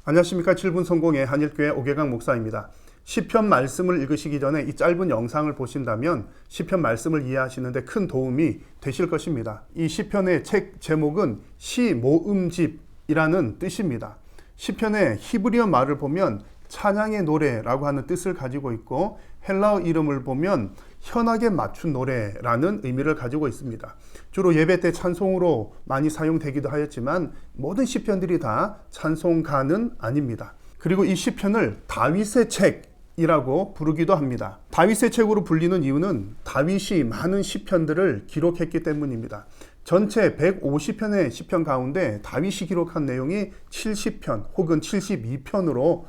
안녕하십니까. 7분 성공의 한일교회 오계강 목사입니다. 시편 말씀을 읽으시기 전에 이 짧은 영상을 보신다면 시편 말씀을 이해하시는데 큰 도움이 되실 것입니다. 이 시편의 책 제목은 시 모음집이라는 뜻입니다. 시편의 히브리어 말을 보면 찬양의 노래라고 하는 뜻을 가지고 있고, 헬라어 이름을 보면 현악에 맞춘 노래라는 의미를 가지고 있습니다. 주로 예배 때 찬송으로 많이 사용되기도 하였지만 모든 시편들이 다 찬송가는 아닙니다. 그리고 이 시편을 다윗의 책이라고 부르기도 합니다. 다윗의 책으로 불리는 이유는 다윗이 많은 시편들을 기록했기 때문입니다. 전체 150편의 시편 가운데 다윗이 기록한 내용이 70편 혹은 72편으로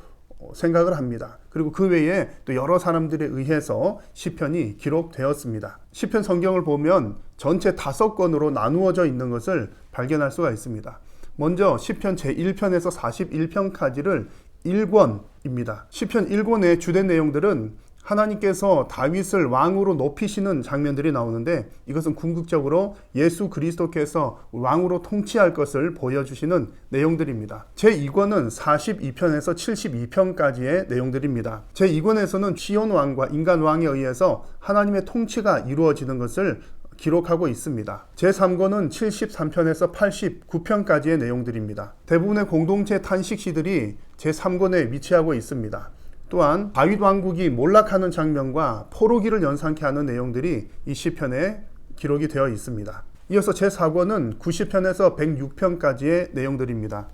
생각을 합니다. 그리고 그 외에 또 여러 사람들에 의해서 시편이 기록되었습니다. 시편 성경을 보면 전체 5권으로 나누어져 있는 것을 발견할 수가 있습니다. 먼저 시편 제1편에서 41편까지를 1권입니다. 시편 1권의 주된 내용들은 하나님께서 다윗을 왕으로 높이시는 장면들이 나오는데, 이것은 궁극적으로 예수 그리스도께서 왕으로 통치할 것을 보여주시는 내용들입니다. 제2권은 42편에서 72편까지의 내용들입니다. 제2권에서는 시온 왕과 인간 왕에 의해서 하나님의 통치가 이루어지는 것을 기록하고 있습니다. 제3권은 73편에서 89편까지의 내용들입니다. 대부분의 공동체 탄식시들이 제3권에 위치하고 있습니다. 또한 다윗 왕국이 몰락하는 장면과 포로기를 연상케 하는 내용들이 이 시편에 기록이 되어 있습니다. 이어서 제4권은 90편에서 106편까지의 내용들입니다.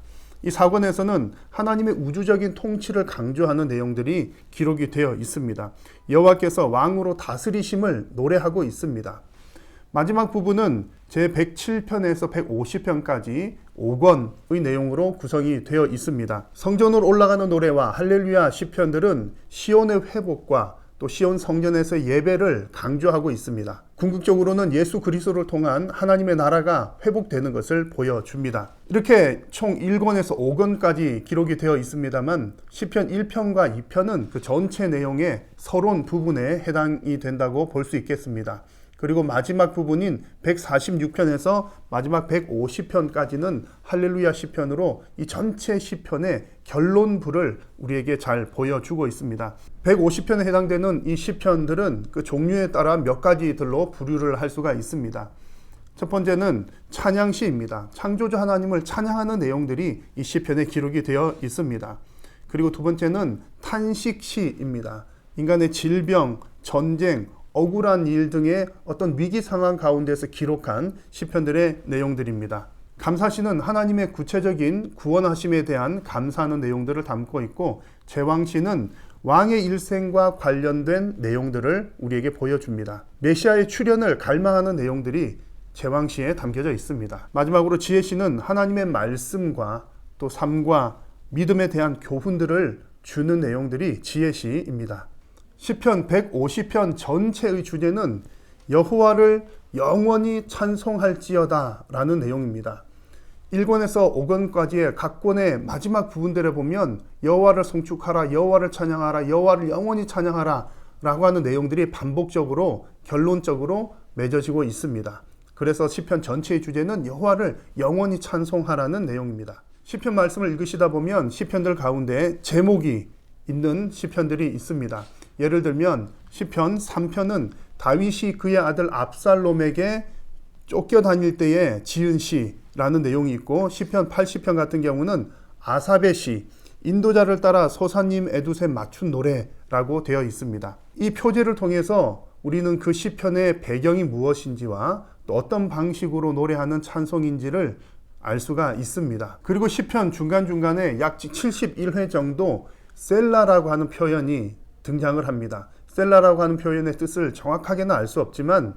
이 4권에서는 하나님의 우주적인 통치를 강조하는 내용들이 기록이 되어 있습니다. 여호와께서 왕으로 다스리심을 노래하고 있습니다. 마지막 부분은 제107편에서 150편까지 5권의 내용으로 구성이 되어 있습니다. 성전으로 올라가는 노래와 할렐루야 시편들은 시온의 회복과 또 시온 성전에서의 예배를 강조하고 있습니다. 궁극적으로는 예수 그리스도를 통한 하나님의 나라가 회복되는 것을 보여줍니다. 이렇게 총 1권에서 5권까지 기록이 되어 있습니다만 시편 1편과 2편은 그 전체 내용의 서론 부분에 해당이 된다고 볼 수 있겠습니다. 그리고 마지막 부분인 146편에서 마지막 150편까지는 할렐루야 시편으로 이 전체 시편의 결론부를 우리에게 잘 보여주고 있습니다. 150편에 해당되는 이 시편들은 그 종류에 따라 몇 가지들로 분류를 할 수가 있습니다. 첫 번째는 찬양시입니다. 창조주 하나님을 찬양하는 내용들이 이 시편에 기록이 되어 있습니다. 그리고 두 번째는 탄식시입니다. 인간의 질병, 전쟁, 억울한 일 등의 어떤 위기 상황 가운데서 기록한 시편들의 내용들입니다. 감사시는 하나님의 구체적인 구원하심에 대한 감사하는 내용들을 담고 있고, 제왕시는 왕의 일생과 관련된 내용들을 우리에게 보여줍니다. 메시아의 출현을 갈망하는 내용들이 제왕시에 담겨져 있습니다. 마지막으로 지혜시는 하나님의 말씀과 또 삶과 믿음에 대한 교훈들을 주는 내용들이 지혜시입니다. 시편 150편 전체의 주제는 여호와를 영원히 찬송할지어다 라는 내용입니다. 1권에서 5권까지의 각 권의 마지막 부분들에 보면 여호와를 송축하라, 여호와를 찬양하라, 여호와를 영원히 찬양하라 라고 하는 내용들이 반복적으로 결론적으로 맺어지고 있습니다. 그래서 시편 전체의 주제는 여호와를 영원히 찬송하라는 내용입니다. 시편 말씀을 읽으시다 보면 시편들 가운데 제목이 있는 시편들이 있습니다. 예를 들면 시편 3편은 다윗이 그의 아들 압살롬에게 쫓겨다닐 때에 지은 시라는 내용이 있고, 시편 80편 같은 경우는 아삽의 시, 인도자를 따라 소사님 에두세 맞춘 노래라고 되어 있습니다. 이 표제를 통해서 우리는 그 시편의 배경이 무엇인지와 또 어떤 방식으로 노래하는 찬송인지를 알 수가 있습니다. 그리고 시편 중간중간에 약 71회 정도 셀라라고 하는 표현이 등장을 합니다. 셀라라고 하는 표현의 뜻을 정확하게는 알 수 없지만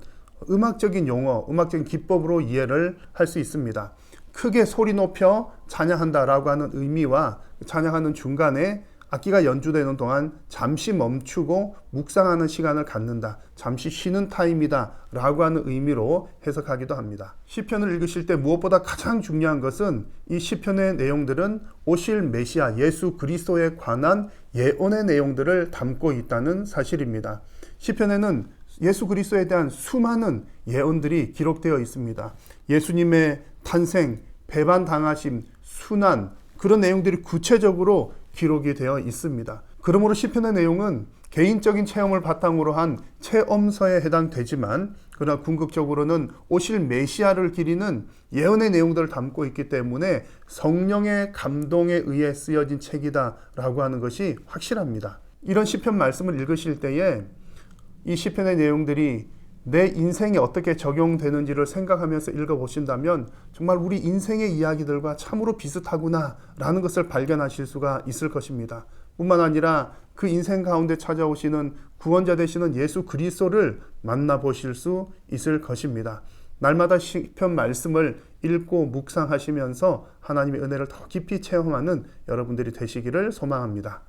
음악적인 용어, 음악적인 기법으로 이해를 할 수 있습니다. 크게 소리 높여 찬양한다라고 하는 의미와 찬양하는 중간에 악기가 연주되는 동안 잠시 멈추고 묵상하는 시간을 갖는다, 잠시 쉬는 타임이다 라고 하는 의미로 해석하기도 합니다. 시편을 읽으실 때 무엇보다 가장 중요한 것은 이 시편의 내용들은 오실 메시아 예수 그리스도에 관한 예언의 내용들을 담고 있다는 사실입니다. 시편에는 예수 그리스도에 대한 수많은 예언들이 기록되어 있습니다. 예수님의 탄생, 배반당하심, 순환, 그런 내용들이 구체적으로 기록이 되어 있습니다. 그러므로 시편의 내용은 개인적인 체험을 바탕으로 한 체험서에 해당되지만, 그러나 궁극적으로는 오실 메시아를 기리는 예언의 내용들을 담고 있기 때문에 성령의 감동에 의해 쓰여진 책이다라고 하는 것이 확실합니다. 이런 시편 말씀을 읽으실 때에 이 시편의 내용들이 내 인생에 어떻게 적용되는지를 생각하면서 읽어보신다면 정말 우리 인생의 이야기들과 참으로 비슷하구나 라는 것을 발견하실 수가 있을 것입니다. 뿐만 아니라 그 인생 가운데 찾아오시는 구원자 되시는 예수 그리스도를 만나보실 수 있을 것입니다. 날마다 시편 말씀을 읽고 묵상하시면서 하나님의 은혜를 더 깊이 체험하는 여러분들이 되시기를 소망합니다.